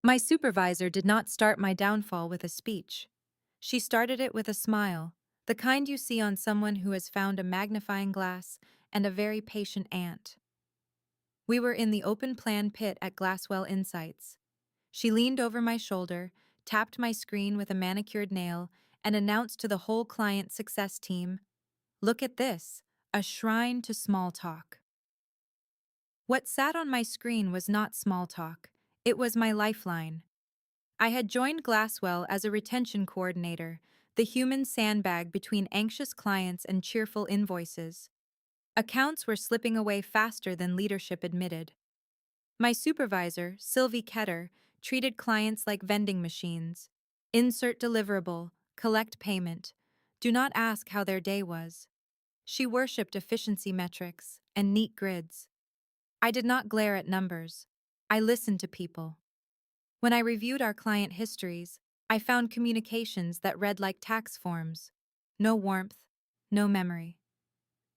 My supervisor did not start my downfall with a speech. She started it with a smile, the kind you see on someone who has found a magnifying glass and a very patient ant. We were in the open plan pit at Glasswell Insights. She leaned over my shoulder, tapped my screen with a manicured nail, and announced to the whole client success team, "Look at this, a shrine to small talk." What sat on my screen was not small talk, it was my lifeline. I had joined Glasswell as a retention coordinator, the human sandbag between anxious clients and cheerful invoices. Accounts were slipping away faster than leadership admitted. My supervisor, Sylvie Ketter, treated clients like vending machines. Insert deliverable, collect payment. Do not ask how their day was. She worshipped efficiency metrics and neat grids. I did not glare at numbers. I listened to people. When I reviewed our client histories, I found communications that read like tax forms. No warmth, no memory.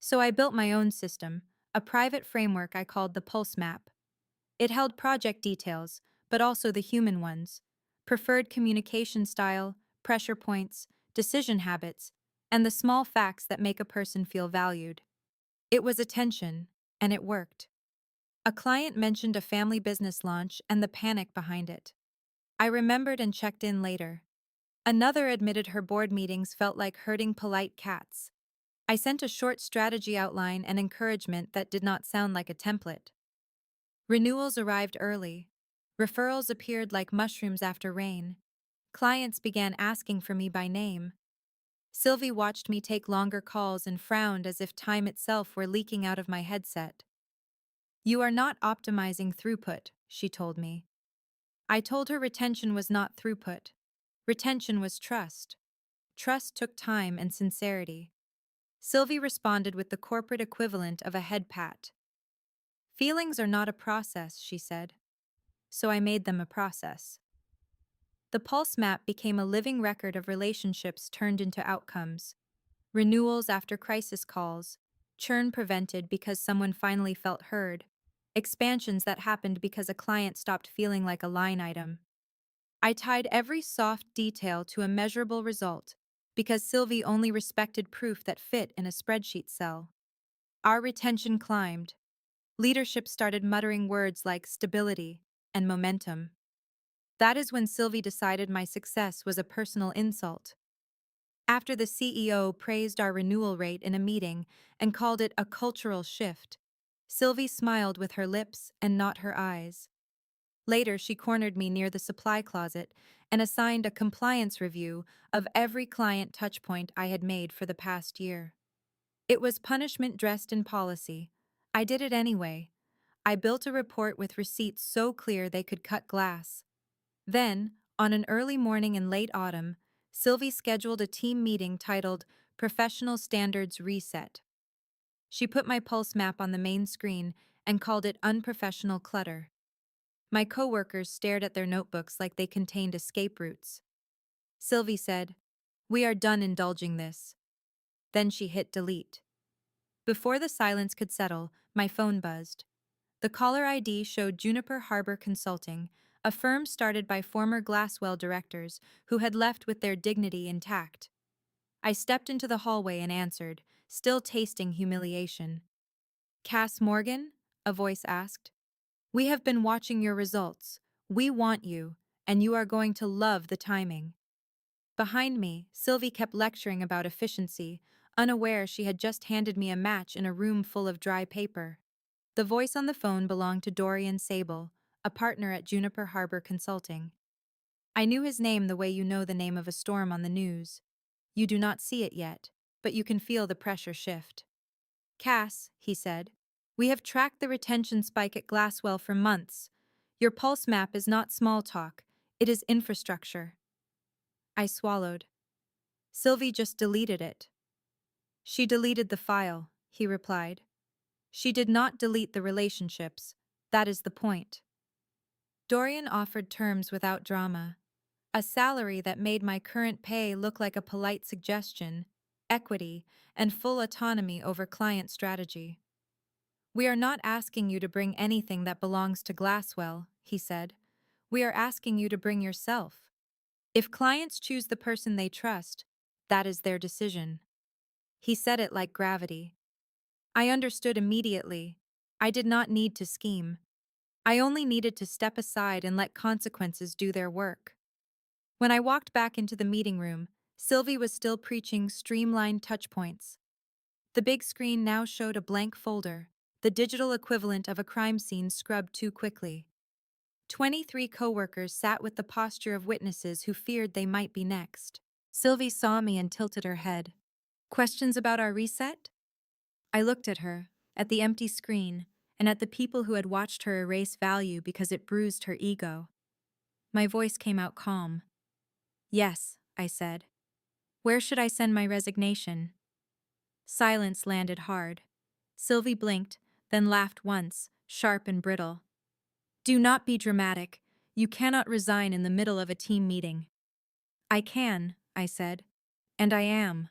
So I built my own system, a private framework I called the Pulse Map. It held project details, but also the human ones: preferred communication style, pressure points, decision habits, and the small facts that make a person feel valued. It was attention, and it worked. A client mentioned a family business launch and the panic behind it. I remembered and checked in later. Another admitted her board meetings felt like herding polite cats. I sent a short strategy outline and encouragement that did not sound like a template. Renewals arrived early. Referrals appeared like mushrooms after rain. Clients began asking for me by name. Sylvie watched me take longer calls and frowned as if time itself were leaking out of my headset. "You are not optimizing throughput," she told me. I told her retention was not throughput. Retention was trust. Trust took time and sincerity. Sylvie responded with the corporate equivalent of a head pat. "Feelings are not a process," she said. So I made them a process. The Pulse Map became a living record of relationships turned into outcomes. Renewals after crisis calls, churn prevented because someone finally felt heard, expansions that happened because a client stopped feeling like a line item. I tied every soft detail to a measurable result because Sylvie only respected proof that fit in a spreadsheet cell. Our retention climbed. Leadership started muttering words like stability and momentum. That is when Sylvie decided my success was a personal insult. After the CEO praised our renewal rate in a meeting and called it a cultural shift, Sylvie smiled with her lips and not her eyes. Later, she cornered me near the supply closet and assigned a compliance review of every client touchpoint I had made for the past year. It was punishment dressed in policy. I did it anyway. I built a report with receipts so clear they could cut glass. Then, on an early morning in late autumn, Sylvie scheduled a team meeting titled Professional Standards Reset. She put my pulse map on the main screen and called it unprofessional clutter. My coworkers stared at their notebooks like they contained escape routes. Sylvie said, "We are done indulging this." Then she hit delete. Before the silence could settle, my phone buzzed. The caller ID showed Juniper Harbor Consulting, a firm started by former Glasswell directors who had left with their dignity intact. I stepped into the hallway and answered, still tasting humiliation. "Cass Morgan?" a voice asked. "We have been watching your results. We want you, and you are going to love the timing." Behind me, Sylvie kept lecturing about efficiency, unaware she had just handed me a match in a room full of dry paper. The voice on the phone belonged to Dorian Sable, a partner at Juniper Harbor Consulting. I knew his name the way you know the name of a storm on the news. You do not see it yet, but you can feel the pressure shift. "Cass," he said, "we have tracked the retention spike at Glasswell for months. Your pulse map is not small talk, it is infrastructure." I swallowed. "Sylvie just deleted it." "She deleted the file," he replied. "She did not delete the relationships. That is the point." Dorian offered terms without drama. A salary that made my current pay look like a polite suggestion, equity, and full autonomy over client strategy. "We are not asking you to bring anything that belongs to Glasswell," he said. We are asking you to bring yourself. If clients choose the person they trust, that is their decision. He said it like gravity. I understood immediately. I did not need to scheme. I only needed to step aside and let consequences do their work. When I walked back into the meeting room, Sylvie was still preaching streamlined touchpoints. The big screen now showed a blank folder, the digital equivalent of a crime scene scrubbed too quickly. 23 coworkers sat with the posture of witnesses who feared they might be next. Sylvie saw me and tilted her head. Questions about our reset? I looked at her, at the empty screen, and at the people who had watched her erase value because it bruised her ego. My voice came out calm. Yes, I said. Where should I send my resignation? Silence landed hard. Sylvie blinked, then laughed once, sharp and brittle. Do not be dramatic. You cannot resign in the middle of a team meeting. I can, I said. And I am.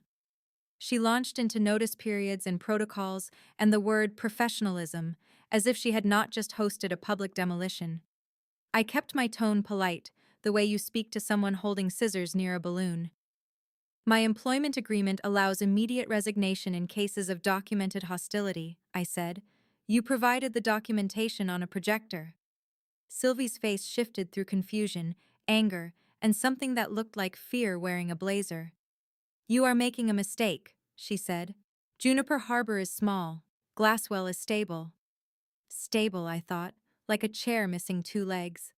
She launched into notice periods and protocols and the word professionalism, as if she had not just hosted a public demolition. I kept my tone polite, the way you speak to someone holding scissors near a balloon. My employment agreement allows immediate resignation in cases of documented hostility, I said. You provided the documentation on a projector. Sylvie's face shifted through confusion, anger, and something that looked like fear wearing a blazer. You are making a mistake, she said. Juniper Harbor is small. Glasswell is stable. Stable, I thought, like a chair missing two legs.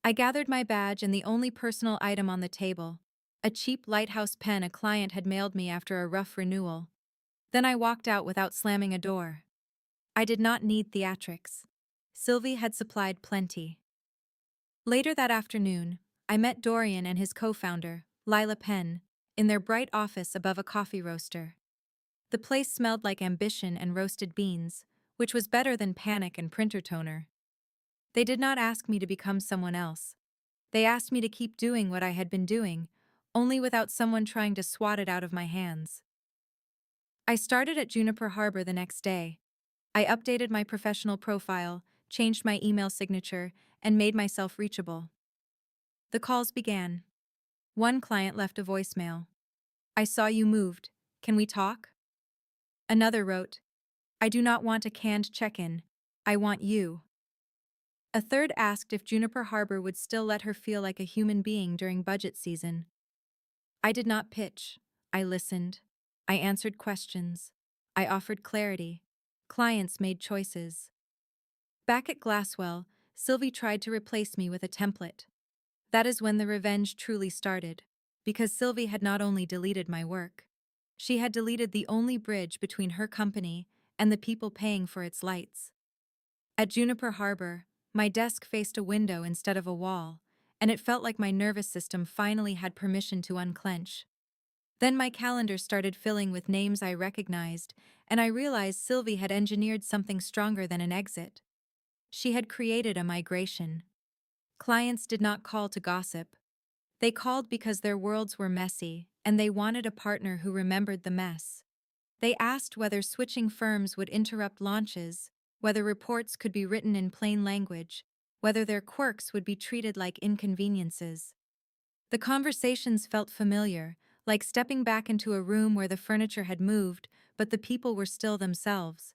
I gathered my badge and the only personal item on the table, a cheap lighthouse pen a client had mailed me after a rough renewal. Then I walked out without slamming a door. I did not need theatrics. Sylvie had supplied plenty. Later that afternoon, I met Dorian and his co-founder, Lila Penn, in their bright office above a coffee roaster. The place smelled like ambition and roasted beans, which was better than panic and printer toner. They did not ask me to become someone else. They asked me to keep doing what I had been doing, only without someone trying to swat it out of my hands. I started at Juniper Harbor the next day. I updated my professional profile, changed my email signature, and made myself reachable. The calls began. One client left a voicemail. I saw you moved. Can we talk? Another wrote, I do not want a canned check-in. I want you. A third asked if Juniper Harbor would still let her feel like a human being during budget season. I did not pitch. I listened. I answered questions. I offered clarity. Clients made choices. Back at Glasswell, Sylvie tried to replace me with a template. That is when the revenge truly started, because Sylvie had not only deleted my work, she had deleted the only bridge between her company and the people paying for its lights. At Juniper Harbor, my desk faced a window instead of a wall, and it felt like my nervous system finally had permission to unclench. Then my calendar started filling with names I recognized, and I realized Sylvie had engineered something stronger than an exit. She had created a migration. Clients did not call to gossip. They called because their worlds were messy, and they wanted a partner who remembered the mess. They asked whether switching firms would interrupt launches, whether reports could be written in plain language, whether their quirks would be treated like inconveniences. The conversations felt familiar, like stepping back into a room where the furniture had moved, but the people were still themselves.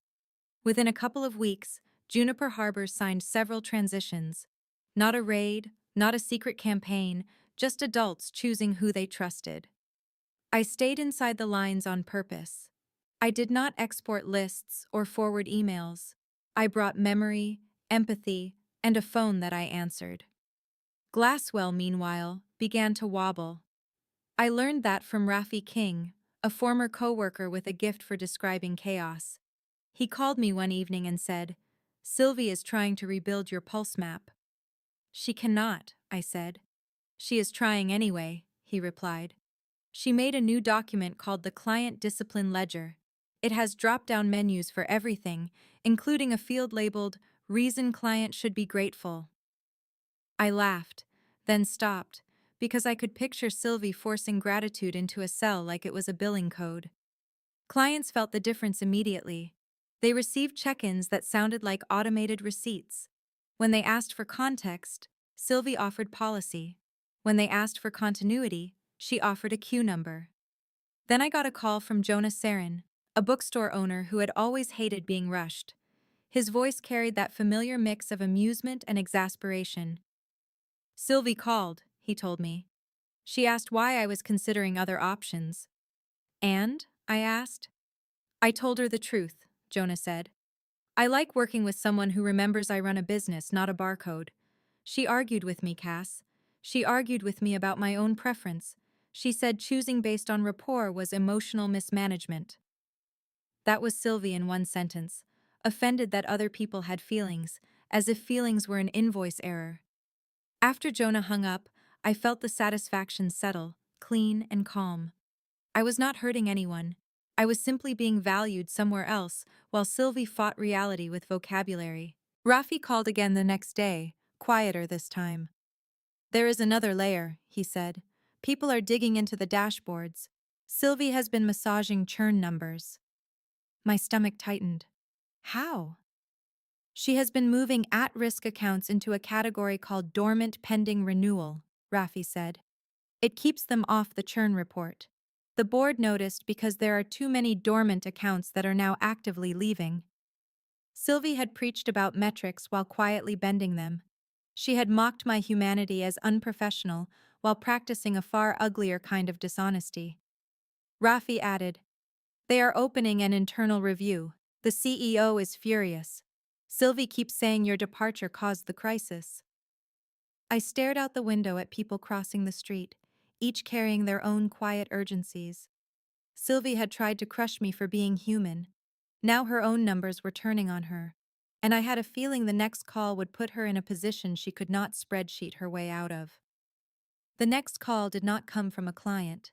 Within a couple of weeks, Juniper Harbor signed several transitions. Not a raid, not a secret campaign, just adults choosing who they trusted. I stayed inside the lines on purpose. I did not export lists or forward emails. I brought memory, empathy, and a phone that I answered. Glasswell, meanwhile, began to wobble. I learned that from Rafi King, a former coworker with a gift for describing chaos. He called me one evening and said, Sylvie is trying to rebuild your pulse map. She cannot, I said. She is trying anyway, he replied. She made a new document called the Client Discipline Ledger. It has drop-down menus for everything, including a field labeled, Reason Client Should Be Grateful. I laughed, then stopped, because I could picture Sylvie forcing gratitude into a cell like it was a billing code. Clients felt the difference immediately. They received check-ins that sounded like automated receipts. When they asked for context, Sylvie offered policy. When they asked for continuity, she offered a queue number. Then I got a call from Jonah Sarin, a bookstore owner who had always hated being rushed. His voice carried that familiar mix of amusement and exasperation. Sylvie called, he told me. She asked why I was considering other options. And? I asked. I told her the truth, Jonah said. I like working with someone who remembers I run a business, not a barcode. She argued with me, Cass. She argued with me about my own preference. She said choosing based on rapport was emotional mismanagement. That was Sylvie in one sentence, offended that other people had feelings, as if feelings were an invoice error. After Jonah hung up, I felt the satisfaction settle, clean and calm. I was not hurting anyone. I was simply being valued somewhere else, while Sylvie fought reality with vocabulary. Rafi called again the next day, quieter this time. There is another layer, he said. People are digging into the dashboards. Sylvie has been massaging churn numbers. My stomach tightened. How? She has been moving at-risk accounts into a category called dormant pending renewal, Rafi said. It keeps them off the churn report. The board noticed because there are too many dormant accounts that are now actively leaving. Sylvie had preached about metrics while quietly bending them. She had mocked my humanity as unprofessional while practicing a far uglier kind of dishonesty. Rafi added, They are opening an internal review. The CEO is furious. Sylvie keeps saying your departure caused the crisis. I stared out the window at people crossing the street, each carrying their own quiet urgencies. Sylvie had tried to crush me for being human. Now her own numbers were turning on her, and I had a feeling the next call would put her in a position she could not spreadsheet her way out of. The next call did not come from a client.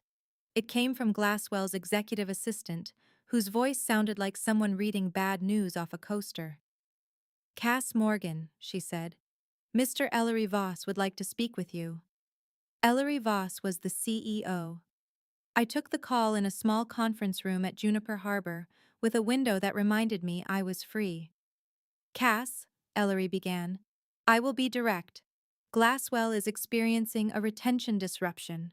It came from Glasswell's executive assistant, whose voice sounded like someone reading bad news off a coaster. Cass Morgan, she said. Mr. Ellery Voss would like to speak with you. Ellery Voss was the CEO. I took the call in a small conference room at Juniper Harbor, with a window that reminded me I was free. Cass, Ellery began, I will be direct. Glasswell is experiencing a retention disruption.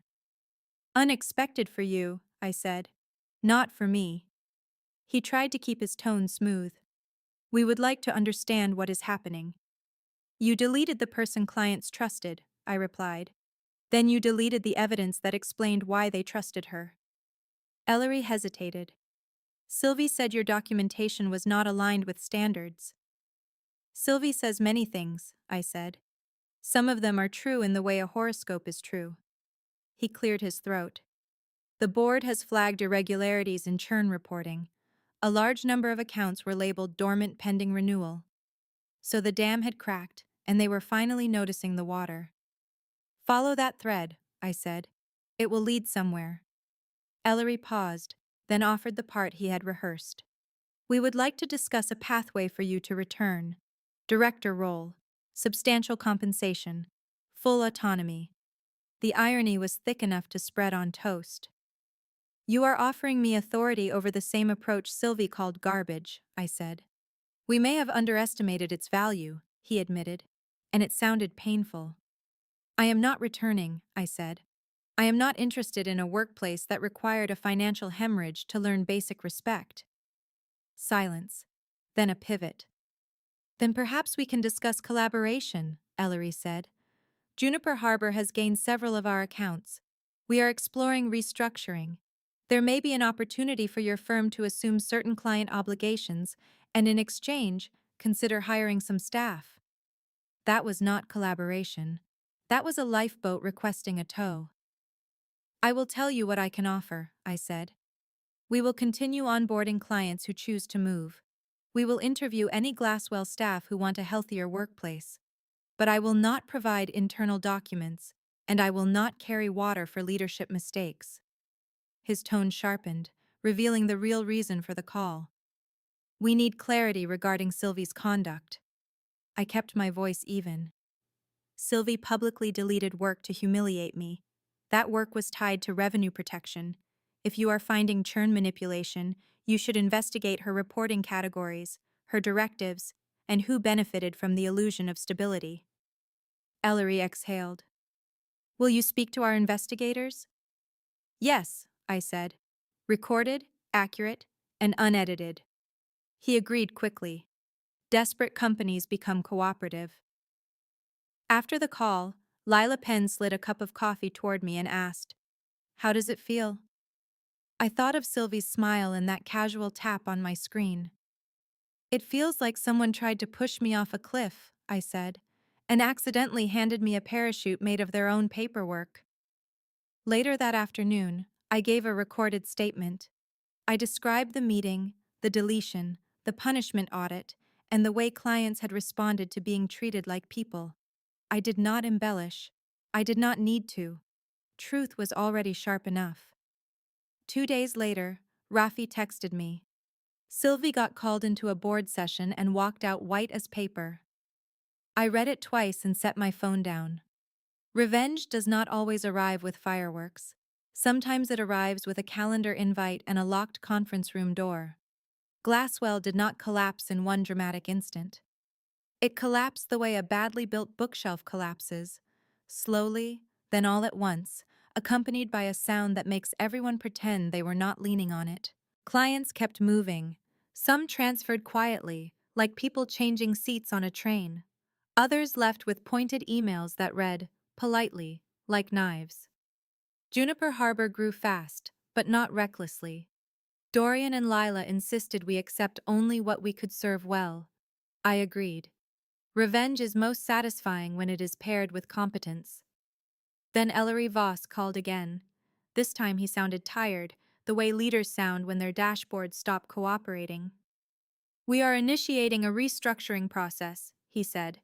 Unexpected for you, I said. Not for me. He tried to keep his tone smooth. We would like to understand what is happening. You deleted the person clients trusted, I replied. Then you deleted the evidence that explained why they trusted her. Ellery hesitated. Sylvie said your documentation was not aligned with standards. Sylvie says many things, I said. Some of them are true in the way a horoscope is true. He cleared his throat. The board has flagged irregularities in churn reporting. A large number of accounts were labeled dormant pending renewal. So the dam had cracked, and they were finally noticing the water. Follow that thread, I said. It will lead somewhere. Ellery paused, then offered the part he had rehearsed. We would like to discuss a pathway for you to return. Director role, substantial compensation, full autonomy. The irony was thick enough to spread on toast. You are offering me authority over the same approach Sylvie called garbage, I said. We may have underestimated its value, he admitted, and it sounded painful. I am not returning, I said. I am not interested in a workplace that required a financial hemorrhage to learn basic respect. Silence. Then a pivot. Then perhaps we can discuss collaboration, Ellery said. Juniper Harbor has gained several of our accounts. We are exploring restructuring. There may be an opportunity for your firm to assume certain client obligations and in exchange, consider hiring some staff. That was not collaboration. That was a lifeboat requesting a tow. I will tell you what I can offer, I said. We will continue onboarding clients who choose to move. We will interview any Glasswell staff who want a healthier workplace. But I will not provide internal documents, and I will not carry water for leadership mistakes. His tone sharpened, revealing the real reason for the call. We need clarity regarding Sylvie's conduct. I kept my voice even. Sylvie publicly deleted work to humiliate me. That work was tied to revenue protection. If you are finding churn manipulation, you should investigate her reporting categories, her directives, and who benefited from the illusion of stability. Ellery exhaled. Will you speak to our investigators? Yes, I said. Recorded, accurate, and unedited. He agreed quickly. Desperate companies become cooperative. After the call, Lila Penn slid a cup of coffee toward me and asked, How does it feel? I thought of Sylvie's smile and that casual tap on my screen. It feels like someone tried to push me off a cliff, I said, and accidentally handed me a parachute made of their own paperwork. Later that afternoon, I gave a recorded statement. I described the meeting, the deletion, the punishment audit, and the way clients had responded to being treated like people. I did not embellish. I did not need to. Truth was already sharp enough. 2 days later, Rafi texted me. Sylvie got called into a board session and walked out white as paper. I read it twice and set my phone down. Revenge does not always arrive with fireworks. Sometimes it arrives with a calendar invite and a locked conference room door. Glasswell did not collapse in one dramatic instant. It collapsed the way a badly built bookshelf collapses, slowly, then all at once, accompanied by a sound that makes everyone pretend they were not leaning on it. Clients kept moving. Some transferred quietly, like people changing seats on a train. Others left with pointed emails that read, politely, like knives. Juniper Harbor grew fast, but not recklessly. Dorian and Lila insisted we accept only what we could serve well. I agreed. Revenge is most satisfying when it is paired with competence. Then Ellery Voss called again. This time he sounded tired, the way leaders sound when their dashboards stop cooperating. We are initiating a restructuring process, he said.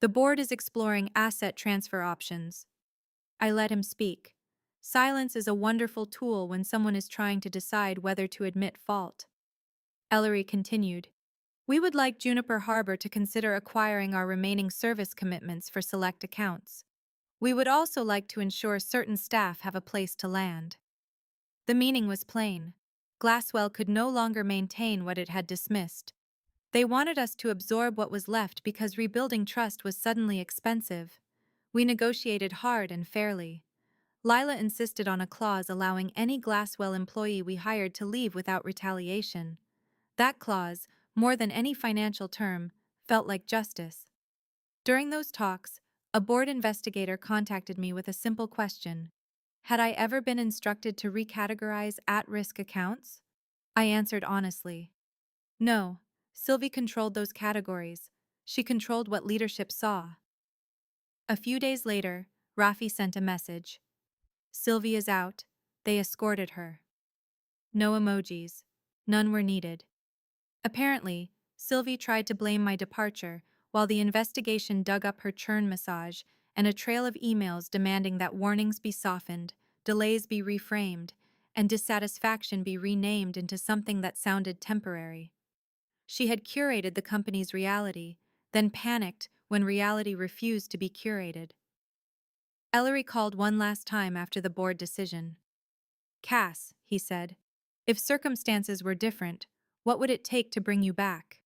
The board is exploring asset transfer options. I let him speak. Silence is a wonderful tool when someone is trying to decide whether to admit fault. Ellery continued. We would like Juniper Harbor to consider acquiring our remaining service commitments for select accounts. We would also like to ensure certain staff have a place to land. The meaning was plain. Glasswell could no longer maintain what it had dismissed. They wanted us to absorb what was left because rebuilding trust was suddenly expensive. We negotiated hard and fairly. Lila insisted on a clause allowing any Glasswell employee we hired to leave without retaliation. That clause, more than any financial term, felt like justice. During those talks, a board investigator contacted me with a simple question. Had I ever been instructed to recategorize at-risk accounts? I answered honestly. No, Sylvie controlled those categories. She controlled what leadership saw. A few days later, Rafi sent a message. Sylvie is out. They escorted her. No emojis. None were needed. Apparently, Sylvie tried to blame my departure, while the investigation dug up her churn massage and a trail of emails demanding that warnings be softened, delays be reframed, and dissatisfaction be renamed into something that sounded temporary. She had curated the company's reality, then panicked when reality refused to be curated. Ellery called one last time after the board decision. Cass, he said, if circumstances were different, what would it take to bring you back?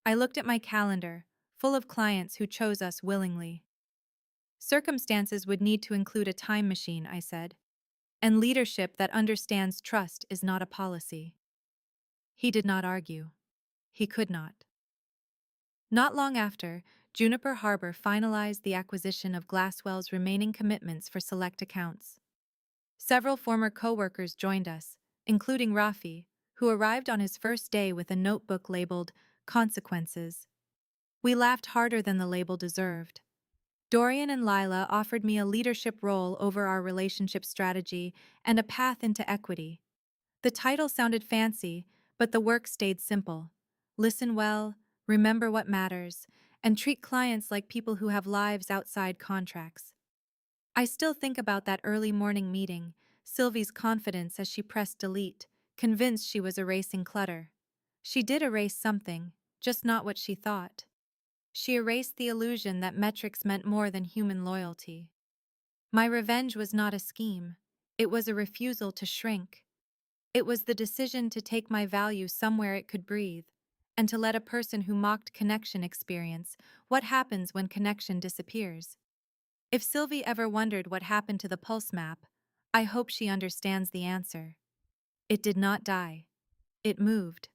I looked at my calendar, full of clients who chose us willingly. Circumstances would need to include a time machine, I said, and leadership that understands trust is not a policy. He did not argue. He could not. Not long after, Juniper Harbor finalized the acquisition of Glasswell's remaining commitments for select accounts. Several former co-workers joined us, including Rafi, who arrived on his first day with a notebook labeled Consequences. We laughed harder than the label deserved. Dorian and Lila offered me a leadership role over our relationship strategy and a path into equity. The title sounded fancy, but the work stayed simple. Listen well, remember what matters, and treat clients like people who have lives outside contracts. I still think about that early morning meeting, Sylvie's confidence as she pressed delete, convinced she was erasing clutter. She did erase something, just not what she thought. She erased the illusion that metrics meant more than human loyalty. My revenge was not a scheme. It was a refusal to shrink. It was the decision to take my value somewhere it could breathe, and to let a person who mocked connection experience what happens when connection disappears. If Sylvie ever wondered what happened to the pulse map, I hope she understands the answer. It did not die. It moved.